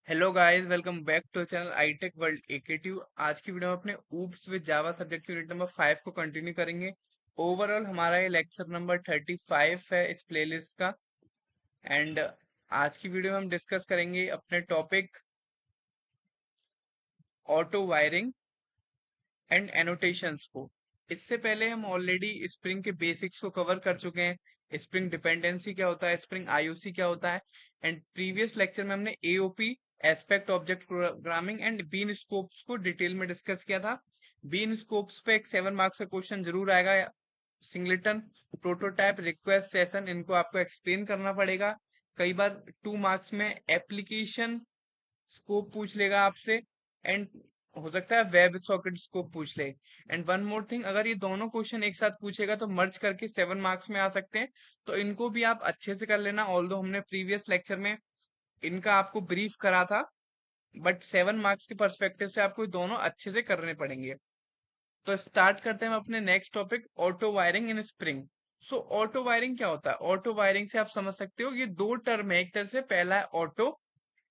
Hello guys, welcome back to channel iTech World AKTU. आज की video में अपने OOPs with Java subject unit number 5 को continue करेंगे। ओवरऑल हमारा ये लेक्चर नंबर 35 है इस प्लेलिस्ट का। एंड आज की वीडियो में हम डिस्कस करेंगे अपने topic auto wiring and annotations को। इससे पहले हम ऑलरेडी स्प्रिंग के बेसिक्स को कवर कर चुके हैं। स्प्रिंग डिपेंडेंसी क्या होता है, स्प्रिंग आईओसी क्या होता है, एंड प्रीवियस लेक्चर में हमने AOP aspect object programming and bean scopes को डिटेल में डिस्कस किया था। बीन स्कोप्स पे एक 7 मार्क्स का क्वेश्चन जरूर आएगा। सिंगलेटन, प्रोटोटाइप, रिक्वेस्ट सेशन, इनको आपको एक्सप्लेन करना पड़ेगा। कई बार 2 मार्क्स में एप्लीकेशन स्कोप पूछ लेगा आपसे, एंड हो सकता है वेब सॉकेट स्कोप पूछ ले। एंड वन मोर थिंग, अगर ये दोनों क्वेश्चन एक साथ पूछेगा तो मर्ज करके 7 मार्क्स में आ सकते हैं। तो इनको भी आप अच्छे से कर लेना। ऑल्दो हमने प्रीवियस लेक्चर में इनका आपको ब्रीफ करा था, बट 7 मार्क्स के पर्सपेक्टिव से आपको ये दोनों अच्छे से करने पड़ेंगे। तो स्टार्ट करते हैं हम अपने next topic, auto wiring in spring. So auto wiring क्या होता है? ऑटो वायरिंग से आप समझ सकते हो ये दो टर्म है। एक तरह से पहला है ऑटो,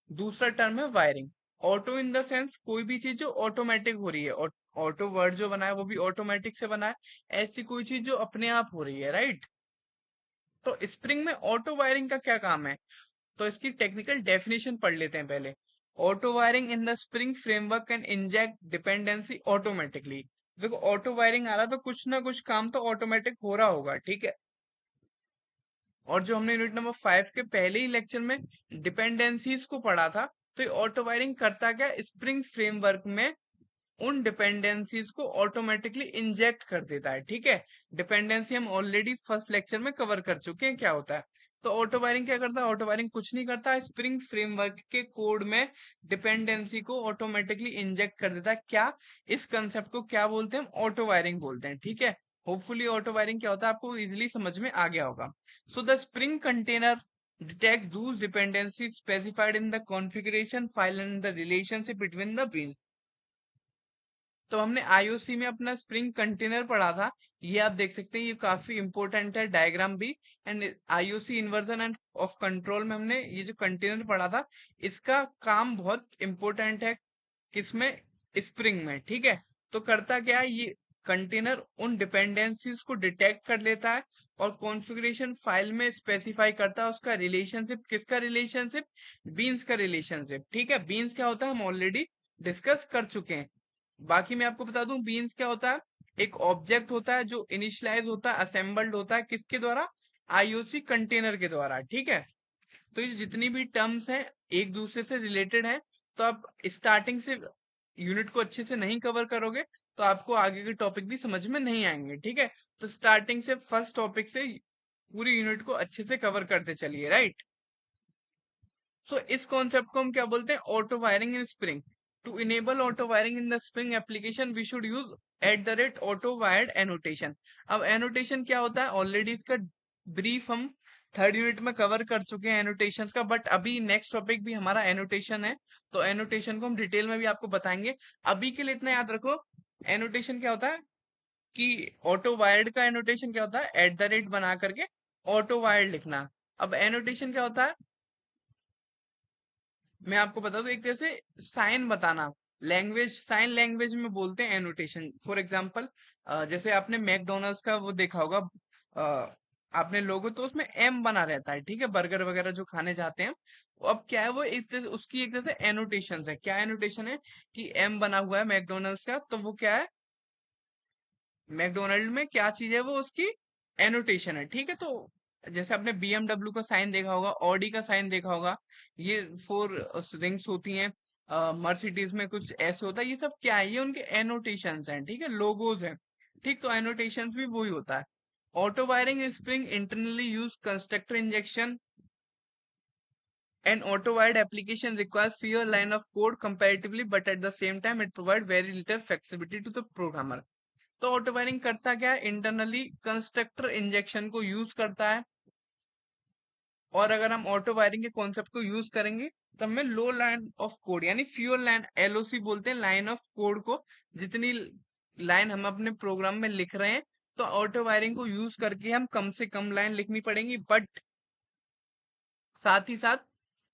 दूसरा टर्म है wiring. Auto in the sense कोई भी चीज जो ऑटोमेटिक हो रही है। ऑटो वर्ड जो बना है वो भी ऑटोमेटिक से बना है। ऐसी कोई चीज जो अपने आप हो रही है, राइट। तो स्प्रिंग में ऑटो वायरिंग का क्या काम है, तो इसकी टेक्निकल डेफिनेशन पढ़ लेते हैं पहले। Auto wiring in the spring framework can inject dependency automatically. देखो, ऑटो वायरिंग आ रहा तो कुछ ना कुछ काम तो ऑटोमेटिक हो रहा होगा, ठीक है। और जो हमने यूनिट नंबर 5 के पहले ही लेक्चर में डिपेंडेंसीज को पढ़ा था, तो ये ऑटो वायरिंग करता क्या, स्प्रिंग फ्रेमवर्क में उन डिपेंडेंसीज को ऑटोमेटिकली इंजेक्ट कर देता है, ठीक है। डिपेंडेंसी हम ऑलरेडी फर्स्ट लेक्चर में कवर कर चुके हैं क्या होता है। तो ऑटो वायरिंग क्या करता है? ऑटो वायरिंग कुछ नहीं करता, स्प्रिंग फ्रेमवर्क के कोड में डिपेंडेंसी को ऑटोमेटिकली इंजेक्ट कर देता है। क्या, इस कंसेप्ट को क्या बोलते हैं? हम ऑटो वायरिंग बोलते हैं, ठीक है। होपफुली ऑटो वायरिंग क्या होता है आपको इजिली समझ में आ गया होगा। So the spring container detects those dependencies specified in the configuration file and the relationship between the beans। तो हमने आईओसी में अपना स्प्रिंग कंटेनर पढ़ा था। ये आप देख सकते हैं, ये काफी इंपॉर्टेंट है, डायग्राम भी। And IOC inversion end of control में हमने ये जो कंटेनर पढ़ा था, इसका काम बहुत इंपॉर्टेंट है। किसमें? स्प्रिंग में, ठीक है। तो करता क्या है ये कंटेनर? उन डिपेंडेंसीज को डिटेक्ट कर लेता है और कॉन्फ़िगरेशन फाइल में स्पेसिफाई करता है उसका रिलेशनशिप। किसका रिलेशनशिप? बीन्स का रिलेशनशिप, ठीक है। बीन्स क्या होता है हम ऑलरेडी डिस्कस कर चुके हैं। बाकी मैं आपको बता दूं बीन्स क्या होता है। एक ऑब्जेक्ट होता है जो इनिशियलाइज होता है, असेंबल्ड होता है, किसके द्वारा? आईओसी कंटेनर के द्वारा, ठीक है। तो ये जितनी भी टर्म्स हैं एक दूसरे से रिलेटेड हैं। तो आप स्टार्टिंग से यूनिट को अच्छे से नहीं कवर करोगे तो आपको आगे के टॉपिक भी समझ में नहीं आएंगे, ठीक है। तो स्टार्टिंग से फर्स्ट टॉपिक से पूरी यूनिट को अच्छे से कवर करते चलिए, राइट। सो इस कॉन्सेप्ट को हम क्या बोलते हैं? Auto wiring in Spring. To enable auto wiring in the Spring application we should use auto wired annotation. अब एनोटेशन क्या होता है ऑलरेडी इसका ब्रीफ हम थर्ड यूनिट में कवर कर चुके हैं एनोटेशंस का, बट अभी नेक्स्ट टॉपिक भी हमारा एनोटेशन है। तो एनोटेशन को हम डिटेल में भी आपको बताएंगे। अभी के लिए इतना याद रखो, एनोटेशन क्या होता है कि ऑटो वायर्ड का एनोटेशन क्या होता है, बना करके ऑटो वायर्ड लिखना। अब एनोटेशन क्या होता है मैं आपको बता दूं, एक तरह से साइन बताना। लैंग्वेज, साइन लैंग्वेज में बोलते हैं एनोटेशन। फॉर एग्जांपल, जैसे आपने मैकडोनल्ड्स का वो देखा होगा, आपने लोगो, तो उसमें एम बना रहता है, ठीक है। बर्गर वगैरह जो खाने जाते हैं, वो अब क्या है, वो उसकी एक तरह से एनोटेशन है। क्या एनोटेशन है? कि एम बना हुआ है मैकडोनल्ड्स का, तो वो क्या है, मैकडोनल्ड में क्या चीज है, वो उसकी एनोटेशन है, ठीक है। तो जैसे आपने बीएमडब्ल्यू का साइन देखा होगा, ऑडी का साइन देखा होगा, ये 4 रिंग्स होती हैं। मर्सिडीज में कुछ ऐसे होता है। ये सब क्या है? ये उनके एनोटेशंस हैं, ठीक है, लोगोज हैं, ठीक। तो एनोटेशंस भी वही होता है। Auto wiring spring internally use constructor injection and auto-wired application requires fewer line of code comparatively, but at the same time it provides very little flexibility to the programmer। तो auto wiring करता क्या है? Internally constructor injection को use करता है। और अगर हम ऑटो वायरिंग के कॉन्सेप्ट को यूज करेंगे तो हमें लो लाइन ऑफ कोड यानी फ्यूअर लाइन, एलओसी बोलते हैं लाइन ऑफ कोड को। जितनी लाइन हम अपने प्रोग्राम में लिख रहे हैं, तो ऑटो वायरिंग को यूज करके हम कम से कम लाइन लिखनी पड़ेगी, बट साथ ही साथ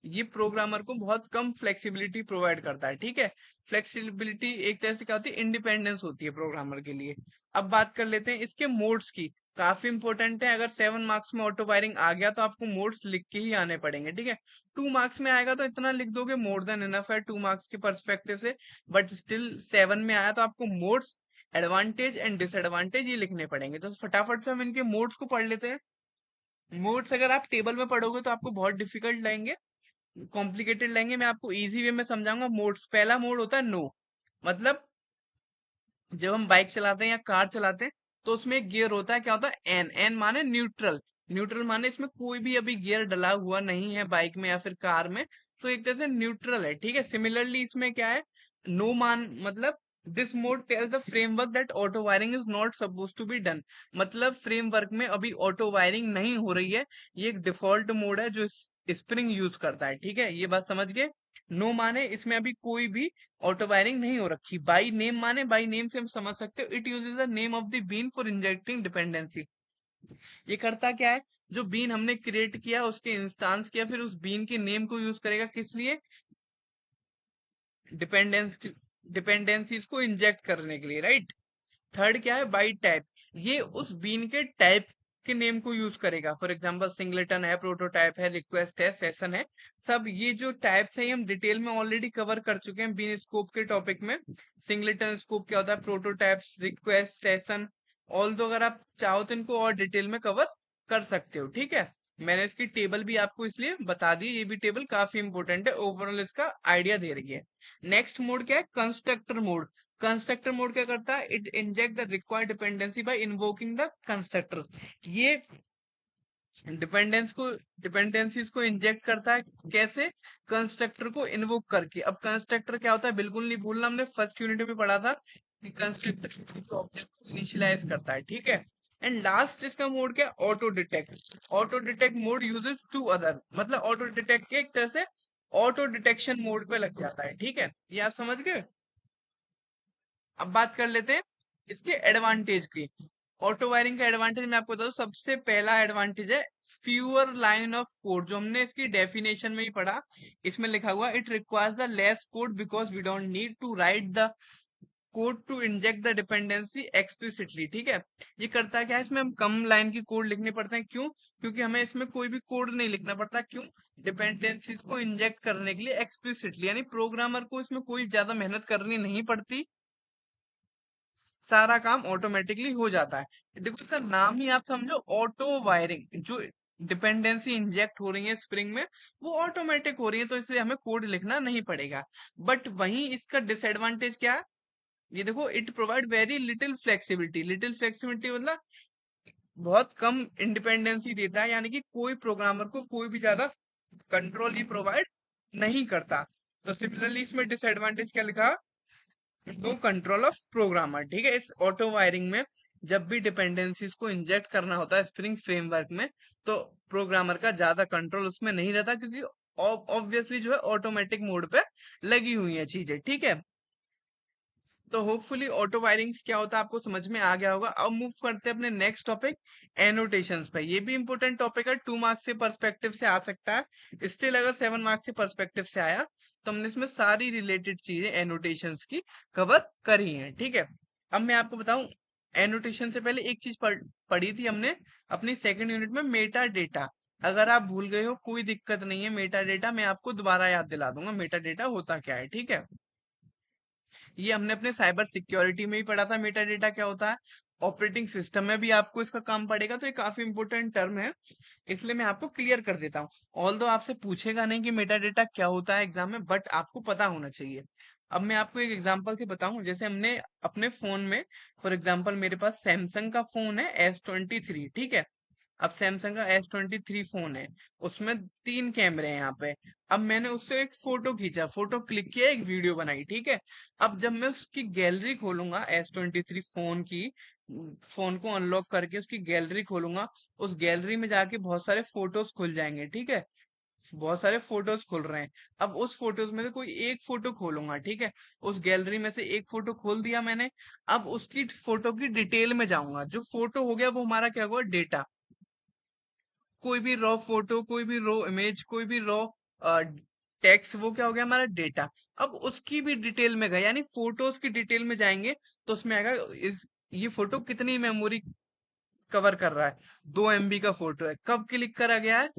ये प्रोग्रामर को बहुत कम फ्लेक्सिबिलिटी प्रोवाइड करता है। ठीक है, फ्लेक्सिबिलिटी एक तरह से क्या होती है, इंडिपेंडेंस होती है प्रोग्रामर के लिए। अब बात कर लेते हैं इसके मोड्स की, काफी इंपॉर्टेंट है। अगर 7 मार्क्स में ऑटो वायरिंग आ गया तो आपको मोड्स लिख के ही आने पड़ेंगे। ठीक है, 2 मार्क्स में आएगा तो इतना लिख दोगे, मोर देन इनफ है 2 मार्क्स के परस्पेक्टिव से। बट स्टिल 7 में आया तो आपको मोड्स, एडवांटेज एंड डिसएडवांटेज ये लिखने पड़ेंगे। तो फटाफट से हम इनके मोड्स को पढ़ लेते हैं। मोड्स अगर आप टेबल में पढ़ोगे तो आपको बहुत डिफिकल्ट लगेंगे, कॉम्प्लिकेटेड लगेंगे। मैं आपको इजी वे में समझाऊंगा। मोड्स, पहला मोड होता है नो, मतलब जब हम बाइक चलाते हैं या कार चलाते हैं तो उसमें एक गियर होता है, क्या होता है, एन। एन माने न्यूट्रल, न्यूट्रल माने इसमें कोई भी अभी गियर डला हुआ नहीं है बाइक में या फिर कार में, तो एक तरह से न्यूट्रल है। ठीक है, सिमिलरली इसमें क्या है, नो मान मतलब this mode tells the framework that auto wiring is not suppose to be done, मतलब फ्रेमवर्क में अभी ऑटो वायरिंग नहीं हो रही है, ये एक डिफॉल्ट मोड है जो स्प्रिंग यूज करता है। ठीक है, ये बात समझ गए। नो माने इसमें अभी कोई भी ऑटो वायरिंग नहीं हो रखी। बाई नेम माने, बाई नेम से हम समझ सकते हो, it uses the name of the bean for injecting dependency. ये करता क्या है, जो बीन हमने क्रिएट किया उसके इंस्टांस किया, फिर उस बीन के नेम को यूज करेगा किस लिए, डिपेंडेंस, डिपेंडेंसीज को इंजेक्ट करने के लिए, राइट। थर्ड क्या है, बाई टाइप, ये उस बीन के टाइप के नेम को यूज करेगा। फॉर एग्जांपल सिंगलेटन है, प्रोटोटाइप है, रिक्वेस्ट है, सेशन है, सब ये जो टाइप्स है ये हम डिटेल में ऑलरेडी कवर कर चुके हैं बीन स्कोप के टॉपिक में। सिंगलेटन स्कोप क्या होता है, प्रोटोटाइप्स, रिक्वेस्ट, सेशन, ऑल दो अगर आप चाहो तो इनको और डिटेल में कवर कर सकते हो। ठीक है, मैंने इसकी टेबल भी आपको इसलिए बता दी, ये भी टेबल काफी इंपॉर्टेंट है, ओवरऑल इसका आइडिया दे रही है। नेक्स्ट मोड क्या है, कंस्ट्रक्टर मोड। कंस्ट्रक्टर मोड क्या करता है, it inject the required dependency by invoking the constructor. ये डिपेंडेंसीज को इंजेक्ट करता है कैसे, कंस्ट्रक्टर को इन्वोक करके। अब कंस्ट्रक्टर क्या होता है बिल्कुल नहीं भूलना, हमने फर्स्ट यूनिट में पढ़ा था कि कंस्ट्रक्टर ऑब्जेक्ट को इनिशियलाइज करता है। ठीक है, एंड लास्ट इसका मोड क्या, auto detect. Auto detect mode uses two other, मतलब ऑटो डिटेक्ट के एक तरह से ऑटो डिटेक्शन मोड पे लग जाता है। ठीक है, ये आप समझ गए। अब बात कर लेते हैं इसके एडवांटेज की। ऑटो वायरिंग का एडवांटेज मैं आपको बताऊं, सबसे पहला एडवांटेज है फ्यूअर लाइन ऑफ कोड, जो हमने इसकी डेफिनेशन में ही पढ़ा। इसमें लिखा हुआ it requires the less code because we don't need to write the code to inject the dependency explicitly. ठीक है, ये करता क्या है, इसमें हम कम लाइन की कोड लिखने पड़ते हैं, क्यों, क्योंकि हमें इसमें कोई भी कोड नहीं लिखना पड़ता। क्यों, डिपेंडेंसीज को इंजेक्ट करने के लिए एक्सप्लिसिटली, यानी प्रोग्रामर को इसमें कोई ज्यादा मेहनत करनी नहीं पड़ती, सारा काम ऑटोमेटिकली हो जाता है। देखो इसका नाम ही आप समझो, ऑटो वायरिंग, जो डिपेंडेंसी इंजेक्ट हो रही है स्प्रिंग में वो ऑटोमेटिक हो रही है, तो इसलिए हमें कोड लिखना नहीं पड़ेगा। बट वहीं इसका डिसएडवांटेज क्या है, ये देखो, it provide very little flexibility. Little flexibility मतलब बहुत कम इंडिपेंडेंसी देता है, यानी कि कोई प्रोग्रामर को कोई भी ज्यादा कंट्रोल ही प्रोवाइड नहीं करता। तो सिमिलरली इसमें डिसएडवांटेज क्या लिखा, नो कंट्रोल ऑफ प्रोग्रामर। ठीक है, इस ऑटो वायरिंग में जब भी डिपेंडेंसीज को इंजेक्ट करना होता है स्प्रिंग फ्रेमवर्क में, तो प्रोग्रामर का ज्यादा कंट्रोल उसमें नहीं रहता, क्योंकि ऑब्वियसली जो है ऑटोमेटिक मोड पे लगी हुई है चीजें। ठीक है, तो होपफुली ऑटो वायरिंग्स क्या होता है आपको समझ में आ गया होगा। अब मूव करते हैं अपने नेक्स्ट टॉपिक, एनोटेशंस पे। ये भी इंपॉर्टेंट टॉपिक है, 2 मार्क्स से पर्सपेक्टिव से आ सकता है, स्टिल अगर 7 मार्क्स से पर्सपेक्टिव से आया तो हमने इसमें सारी रिलेटेड चीजें एनोटेशंस की कवर करी हैं। ठीक है, अब मैं आपको बताऊं, एनोटेशन से पहले एक चीज पढ़ी थी हमने अपनी सेकंड यूनिट में, मेटा डेटा। अगर आप भूल गए हो कोई दिक्कत नहीं है, मेटा डेटा मैं आपको दोबारा याद दिला दूंगा, मेटा डेटा होता क्या है। ठीक है, ये हमने अपने साइबर सिक्योरिटी में ही पढ़ा था, मेटा डेटा क्या होता है। ऑपरेटिंग सिस्टम में भी आपको इसका काम पड़ेगा, तो ये काफी इंपॉर्टेंट टर्म है, इसलिए मैं आपको क्लियर कर देता हूँ। ऑल दो आपसे पूछेगा नहीं कि मेटा डेटा क्या होता है एग्जाम में, बट आपको पता होना चाहिए। अब मैं आपको एक एग्जांपल से बताऊं, जैसे हमने अपने फोन में, फॉर एग्जांपल मेरे पास सैमसंग का फोन है S23। ठीक है, अब सैमसंग का S23 फोन है, उसमें 3 कैमरे हैं यहाँ पे। अब मैंने उससे एक फोटो खींचा, फोटो क्लिक किया, एक वीडियो बनाई। ठीक है, अब जब मैं उसकी गैलरी खोलूंगा S23 फोन की, फोन को अनलॉक करके उसकी गैलरी खोलूंगा, उस गैलरी में जाके बहुत सारे फोटोज खुल जाएंगे। ठीक है, बहुत सारे फोटोज खुल रहे हैं। अब उस फोटोज में से कोई एक फोटो खोलूंगा। ठीक है, उस गैलरी में से एक फोटो खोल दिया मैंने। अब उसकी फोटो की डिटेल में जाऊंगा, जो फोटो हो गया वो हमारा क्या हुआ, डेटा। कोई भी रॉ फोटो, कोई भी रॉ इमेज, कोई भी रॉ टेक्स्ट वो क्या हो गया हमारा डेटा। अब उसकी भी डिटेल में गए यानी फोटोज की डिटेल में जाएंगे तो उसमें आएगा इस ये फोटो कितनी मेमोरी कवर कर रहा है। 2 MB का फोटो है, कब क्लिक करा गया है,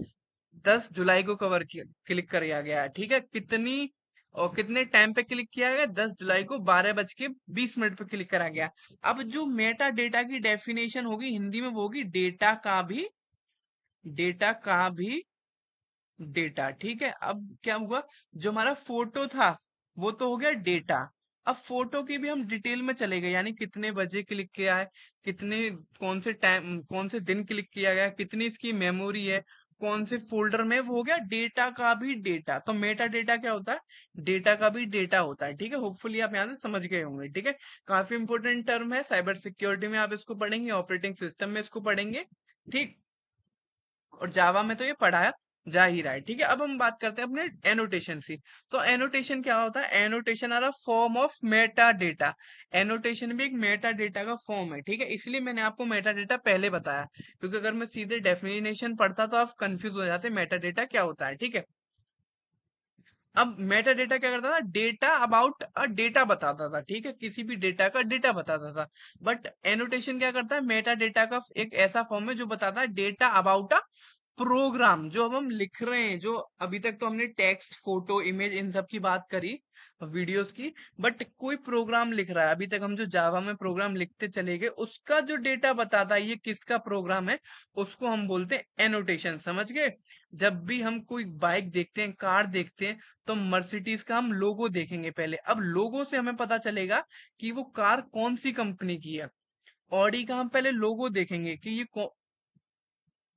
10 जुलाई को क्लिक किया गया है। ठीक है, कितनी और कितने टाइम पे क्लिक किया गया, 10 जुलाई को 12:20 पे क्लिक करा गया। अब जो मेटा डेटा की डेफिनेशन होगी हिंदी में वो होगी डेटा का भी डेटा। ठीक है, अब क्या हुआ, जो हमारा फोटो था वो तो हो गया डेटा। अब फोटो की भी हम डिटेल में चले गए यानी कितने बजे क्लिक किया है, कितने कौन से टाइम कौन से दिन क्लिक किया गया, कितनी इसकी मेमोरी है, कौन से फोल्डर में, वो हो गया डेटा का भी डेटा। तो मेटा डेटा क्या होता है, डेटा का भी डेटा होता है। ठीक है, होपफुली आप यहाँ से समझ गए होंगे। ठीक है, काफी इंपॉर्टेंट टर्म है, साइबर सिक्योरिटी में आप इसको पढ़ेंगे, ऑपरेटिंग सिस्टम में इसको पढ़ेंगे। ठीक, और जावा में तो ये पढ़ाया जा ही रहा है। ठीक है, अब हम बात करते हैं अपने एनोटेशन की। तो एनोटेशन क्या होता है, annotation are a form of meta data. Annotation भी एक मेटा डेटा का फॉर्म है। ठीक है, इसलिए मैंने आपको मेटा डेटा पहले बताया, क्योंकि अगर मैं सीधे डेफिनेशन पढ़ता तो आप कंफ्यूज हो जाते मेटा डेटा क्या होता है। ठीक है, अब मेटा डेटा क्या करता था, डेटा अबाउट अ डेटा बताता था। ठीक है, किसी भी डेटा का डेटा बताता था। बट एनोटेशन क्या करता है, मेटा डेटा का एक ऐसा फॉर्म है जो बताता है डेटा अबाउट अ प्रोग्राम। जो अब हम लिख रहे हैं, जो अभी तक तो हमने टेक्स्ट, फोटो, इमेज इन सब की बात करी, वीडियोस की, बट कोई प्रोग्राम लिख रहा है, अभी तक हम जो जावा में प्रोग्राम लिखते चले गए, उसका जो डेटा बताता है ये किसका प्रोग्राम है, उसको हम बोलते हैं एनोटेशन। समझ गए, जब भी हम कोई बाइक देखते हैं, कार देखते हैं, तो मर्सिडीज का हम लोगो देखेंगे पहले। अब लोगो से हमें पता चलेगा कि वो कार कौन सी कंपनी की है। ऑडी का हम पहले लोगो देखेंगे कि ये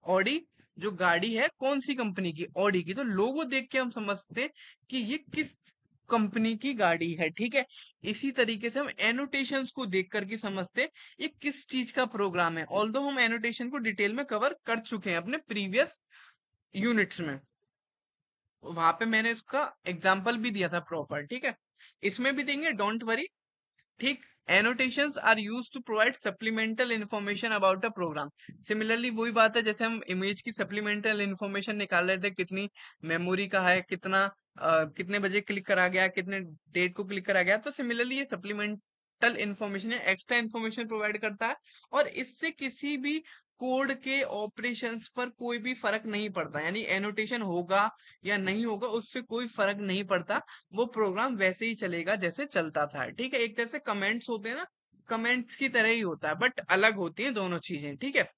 ऑडी जो गाड़ी है कौन सी कंपनी की, ऑडी की। तो लोगो देख के हम समझते हैं कि ये किस कंपनी की गाड़ी है। ठीक है, इसी तरीके से हम एनोटेशंस को देख करके समझते हैं ये किस चीज का प्रोग्राम है। ऑल्दो हम एनोटेशन को डिटेल में कवर कर चुके हैं अपने प्रीवियस यूनिट्स में, वहां पे मैंने इसका एग्जाम्पल भी दिया था प्रॉपर। ठीक है, इसमें भी देंगे, डोंट वरी। ठीक, annotations are use to provide supplemental information about a program. Similarly वही बात है जैसे हम इमेज की सप्लीमेंटल इंफॉर्मेशन निकाल रहे थे, कितनी मेमोरी का है, कितना कितने बजे क्लिक करा गया, कितने डेट को क्लिक करा गया। तो सिमिलरली ये सप्लीमेंटल इंफॉर्मेशन है, एक्स्ट्रा इंफॉर्मेशन प्रोवाइड करता है, और इससे किसी भी कोड के ऑपरेशंस पर कोई भी फर्क नहीं पड़ता। यानी एनोटेशन होगा या नहीं होगा उससे कोई फर्क नहीं पड़ता, वो प्रोग्राम वैसे ही चलेगा जैसे चलता था। ठीक है, एक तरह से कमेंट्स होते हैं ना, कमेंट्स की तरह ही होता है, बट अलग होती हैं दोनों चीजें। ठीक है,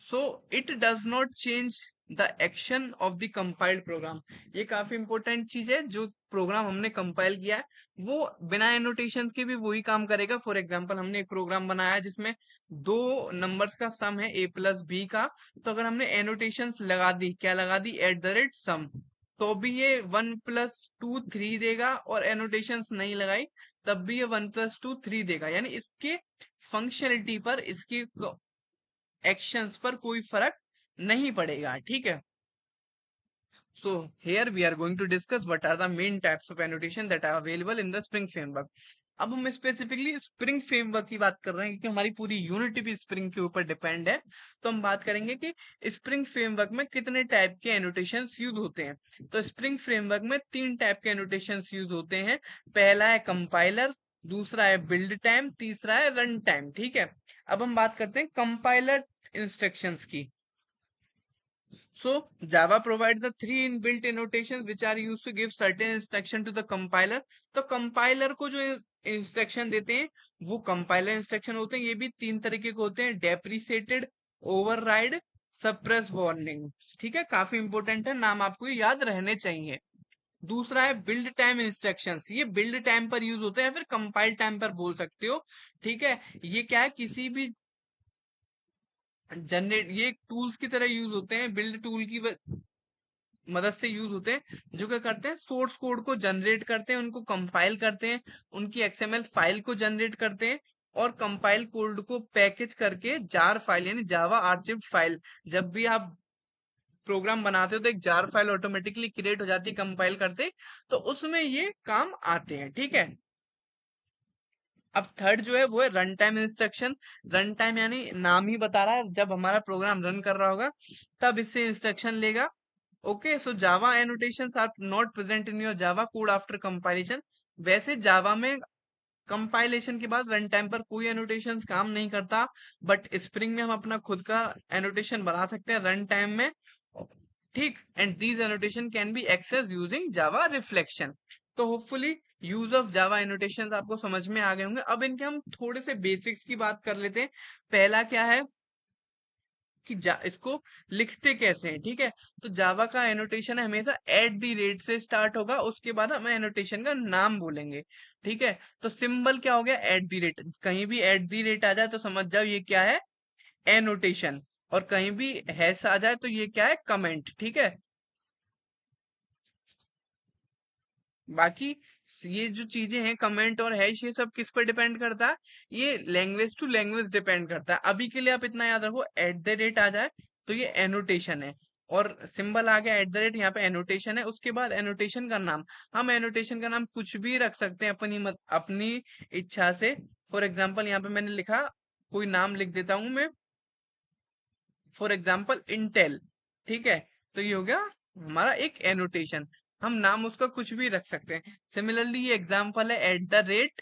so it does not change the action of the compiled program. ये काफी इंपॉर्टेंट चीज है, जो प्रोग्राम हमने कंपाइल किया है वो बिना एनोटेशन के भी वही काम करेगा। फॉर एग्जाम्पल हमने एक प्रोग्राम बनाया है जिसमें दो नंबर्स का सम है a+b का, तो अगर हमने एनोटेशन लगा दी, क्या लगा दी, @sum, तो भी ये 1+2 3 देगा, और एनोटेशंस नहीं लगाई तब भी ये 1+2 3 देगा। यानी इसके फंक्शनलिटी पर, इसकी एक्शंस पर कोई फर्क नहीं पड़ेगा। ठीक है, so here we are going to discuss what are the main types of annotation that are available in the Spring Framework. अब हम स्पेसिफिकली स्प्रिंग फ्रेमवर्क की बात कर रहे हैं क्योंकि हमारी पूरी यूनिट भी स्प्रिंग के ऊपर डिपेंड है। तो हम बात करेंगे कि स्प्रिंग फ्रेमवर्क में कितने टाइप के एनोटेशंस यूज होते हैं। तो स्प्रिंग फ्रेमवर्क में 3 टाइप के एनोटेशंस यूज होते हैं। पहला है कंपाइलर, दूसरा है बिल्ड टाइम, तीसरा है रन टाइम। ठीक है, अब हम बात करते हैं कंपाइलर इंस्ट्रक्शंस की। So Java provides the three inbuilt annotations which are used to give certain instruction to the compiler. तो compiler को जो इंस्ट्रक्शन देते हैं वो कंपाइलर इंस्ट्रक्शन होते हैं। ये भी 3 तरीके के होते हैं, डेप्रिसिएटेड, ओवरराइड, सप्रेस वार्निंग। ठीक है, काफी इंपॉर्टेंट है, नाम आपको ये याद रहने चाहिए। दूसरा है बिल्ड टाइम इंस्ट्रक्शंस, ये बिल्ड टाइम पर यूज होते हैं, फिर कंपाइल टाइम पर बोल सकते हो। ठीक है, ये क्या है, किसी भी जनरेट, ये टूल्स की तरह यूज होते हैं, बिल्ड टूल की मदद से यूज होते हैं, जो क्या करते हैं, सोर्स कोड को जनरेट करते हैं, उनको कंपाइल करते हैं, उनकी एक्सएमएल फाइल को जनरेट करते हैं, और कंपाइल कोड को पैकेज करके जार फाइल यानी जावा आर्चिव फाइल, जब भी आप प्रोग्राम बनाते हो तो एक जार फाइल ऑटोमेटिकली क्रिएट हो जाती है कंपाइल करते, तो उसमें ये काम आते हैं। ठीक है, अब थर्ड जो है वो है run time instruction. Run time यानी नाम ही बता रहा है, जब हमारा प्रोग्राम रन कर रहा होगा तब इससे इंस्ट्रक्शन लेगा। Okay, so Java annotations are not present in your Java code after compilation. वैसे जावा में कंपाइलेशन के बाद रन टाइम पर कोई एनोटेशंस काम नहीं करता, बट स्प्रिंग में हम अपना खुद का एनोटेशन बना सकते हैं रन टाइम में। ठीक, and these annotation can be access using Java reflection. तो hopefully use of Java annotations आपको समझ में आ गए होंगे। अब इनके हम थोड़े से बेसिक्स की बात कर लेते हैं। पहला क्या है कि इसको लिखते कैसे हैं, ठीक है। तो जावा का एनोटेशन है हमेशा एट द रेट से स्टार्ट होगा, उसके बाद हम एनोटेशन का नाम बोलेंगे, ठीक है। तो सिंबल क्या हो गया, एट द रेट। कहीं भी एट द रेट आ जाए तो समझ जाओ ये क्या है, एनोटेशन। और कहीं भी हैश आ जाए तो ये क्या है, कमेंट, ठीक है। बाकी ये जो चीजें हैं कमेंट और हैश, ये सब किस पर डिपेंड करता है, ये लैंग्वेज टू लैंग्वेज डिपेंड करता है। अभी के लिए आप इतना याद रखो, एट द रेट आ जाए तो ये एनोटेशन है, और सिंबल आ गया एट द रेट, यहाँ पे एनोटेशन है। उसके बाद एनोटेशन का नाम, हम एनोटेशन का नाम कुछ भी रख सकते हैं अपनी इच्छा से। फॉर एग्जाम्पल यहाँ पे मैंने लिखा, कोई नाम लिख देता हूं मैं, फॉर एग्जाम्पल इंटेल, ठीक है। तो ये हो गया हमारा एक एनोटेशन, हम नाम उसका कुछ भी रख सकते हैं। सिमिलरली ये एग्जाम्पल है एट द रेट,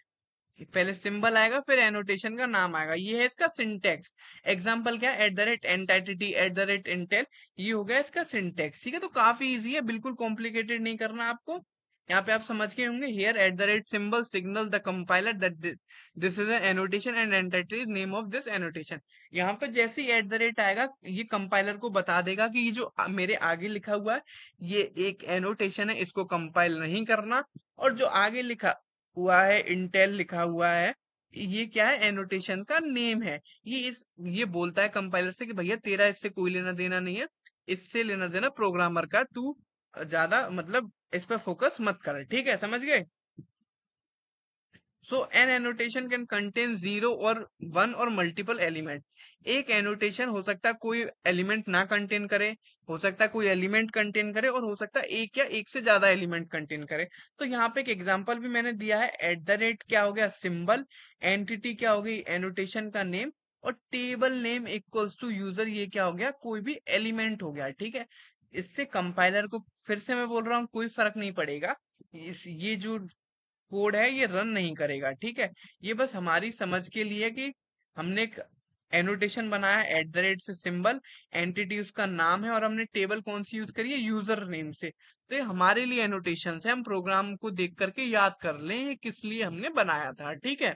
पहले सिंबल आएगा फिर एनोटेशन का नाम आएगा, ये है इसका सिंटेक्स। एग्जाम्पल क्या है, at the rate entity, at the rate Intel, ये हो गया इसका सिंटेक्स, ठीक है। तो काफी इजी है, बिल्कुल कॉम्प्लिकेटेड नहीं करना आपको। यहाँ पे आप समझ के होंगे, here at the rate symbol signal the compiler that this is an annotation and entitle name of this annotation. यहाँ पे जैसे ही एट द रेट आएगा, ये कंपाइलर को बता देगा कि ये जो मेरे आगे लिखा हुआ है ये एक एनोटेशन है, इसको कंपाइल नहीं करना। और जो आगे लिखा हुआ है, इंटेल लिखा हुआ है, ये क्या है, एनोटेशन का नेम है। ये बोलता है कंपाइलर से कि भैया तेरा इससे कोई लेना देना नहीं है, इससे लेना देना प्रोग्रामर का, तू ज्यादा मतलब इस पे फोकस मत कर, ठीक है, समझ गए। So an annotation can contain zero और वन और मल्टीपल एलिमेंट। एक एनोटेशन हो सकता है कोई एलिमेंट ना कंटेन करे, हो सकता है कोई एलिमेंट कंटेन करे, और हो सकता है एक या एक से ज्यादा एलिमेंट कंटेन करे। तो यहाँ पे एक एग्जांपल भी मैंने दिया है, एट द रेट क्या हो गया, सिंबल, एंटिटी क्या हो गई, एनोटेशन का नेम, और table name equals to user, ये क्या हो गया, कोई भी एलिमेंट हो गया, ठीक है। इससे कंपाइलर को, फिर से मैं बोल रहा हूँ, कोई फर्क नहीं पड़ेगा, ये जो कोड है ये रन नहीं करेगा, ठीक है। ये बस हमारी समझ के लिए कि हमने एक एनोटेशन बनाया एट द रेट से सिंबल, एंटिटी उसका नाम है, और हमने टेबल कौन सी यूज करी है, यूजर नेम से। तो ये हमारे लिए एनोटेशन है, हम प्रोग्राम को देख करके याद कर लें ये किस लिए हमने बनाया था, ठीक है।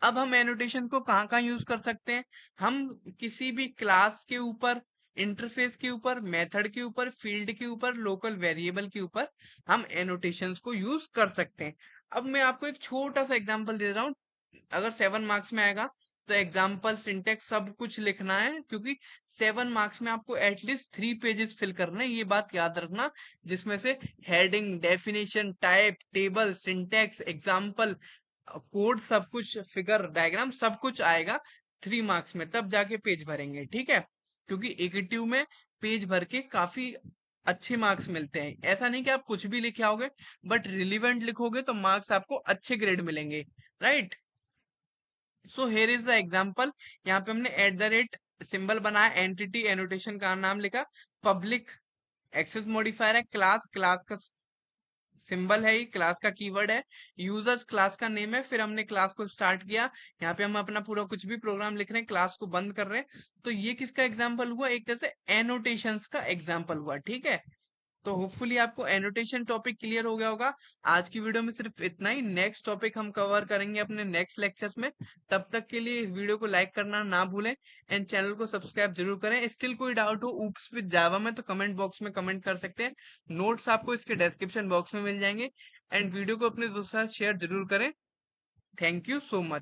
अब हम एनोटेशन को कहाँ कहाँ यूज कर सकते हैं, हम किसी भी क्लास के ऊपर, इंटरफेस के ऊपर, मेथड के ऊपर, फील्ड के ऊपर, लोकल वेरिएबल के ऊपर हम एनोटेशंस को यूज कर सकते हैं। अब मैं आपको एक छोटा सा एग्जांपल दे रहा हूँ, अगर 7 मार्क्स में आएगा तो एग्जाम्पल, सिंटेक्स सब कुछ लिखना है, क्योंकि 7 मार्क्स में आपको एटलीस्ट 3 पेजेस फिल करने हैं, ये बात याद रखना। जिसमें से heading, definition, type, table, syntax, example, code, सब कुछ, फिगर डायग्राम, सब कुछ आएगा 3 मार्क्स में, तब जाके पेज भरेंगे, ठीक है। क्योंकि इक्टिव में पेज भर के काफी अच्छे मार्क्स मिलते हैं। ऐसा नहीं कि आप कुछ भी लिखे आओगे, बट रिलीवेंट लिखोगे तो मार्क्स आपको अच्छे ग्रेड मिलेंगे, right. So here is the example, यहाँ पे हमने एट द रेट सिंबल बनाया, एंटिटी एनोटेशन का नाम लिखा, पब्लिक एक्सेस मॉडिफायर है, क्लास, क्लास का सिंबल है, ये क्लास का कीवर्ड है, यूजर्स क्लास का नेम है, फिर हमने क्लास को स्टार्ट किया, यहाँ पे हम अपना पूरा कुछ भी प्रोग्राम लिख रहे हैं, क्लास को बंद कर रहे हैं। तो ये किसका एग्जाम्पल हुआ, एक तरह से एनोटेशंस का एग्जाम्पल हुआ, ठीक है। तो होपफुली आपको एनोटेशन टॉपिक क्लियर हो गया होगा। आज की वीडियो में सिर्फ इतना ही, नेक्स्ट टॉपिक हम कवर करेंगे अपने नेक्स्ट लेक्चर्स में। तब तक के लिए इस वीडियो को लाइक करना ना भूलें, एंड चैनल को सब्सक्राइब जरूर करें। स्टिल कोई डाउट हो ऊप्स विद जावा में तो कमेंट बॉक्स में कमेंट कर सकते हैं, नोट्स आपको इसके डिस्क्रिप्शन बॉक्स में मिल जाएंगे। एंड वीडियो को अपने दोस्तों के साथ शेयर जरूर करें। Thank you so much.